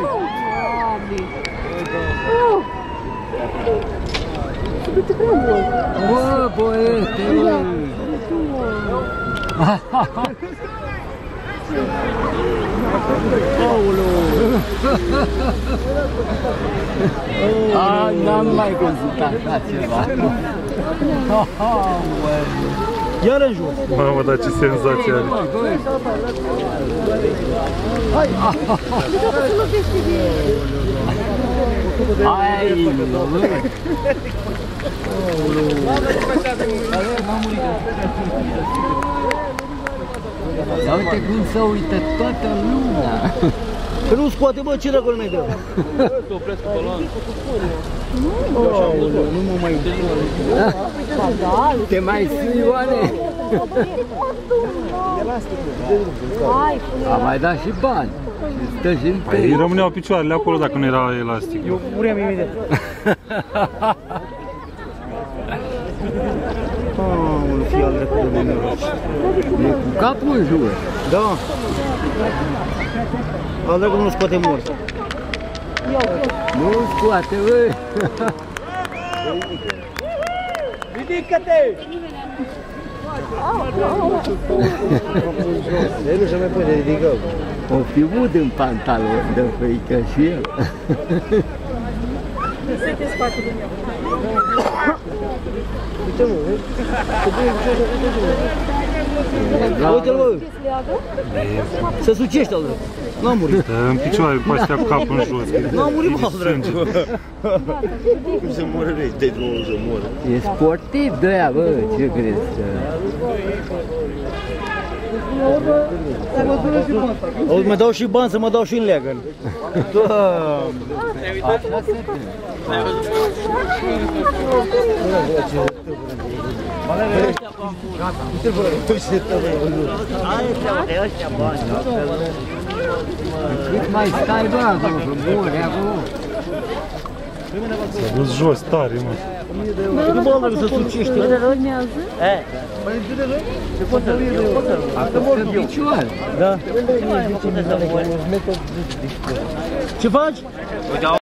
băi! Bă, băiete, bă! N-am mai văzut așa ceva. Iar în jos. Mamă, dar ce senzație are. Hai! Hai, dar uite cum se uită toată lumea. Că nu scoate, bă, ce dragul ne dă? Să opresc cu balonul. Nu mă mai Te mai sui, Ioane? A mai dat și bani. Și stă și în Păi îi rămâneau picioarele acolo dacă nu era elastic. Eu muream imediat. Aoleu, fii al dracu de nenorocit. E cu capul în jur. Da. Al dracu nu scoate mort. Nu scoate, băi. Ridică-te! El nu se mai poate ridica. O fi ud în pantalon de frică și el. Să te spate din el. Uite-mă, uite-l, bă! Se sucește al dracu. N-a murit. În picioare, cu astea cu capul în jos. N-a murit, mă, al dracu. Cum se moare răi, de drumul să moară. E sportiv de aia, bă, ce crezi? Auzi, mă dau și bani să mă dau și în leagăn. Așa se cât mai stai, bă, acolo, că mori acolo. S-a dus jos tare, mă. Nu bă, dacă se sucește. Urmează? Asta în picioare. Da. Ce faci?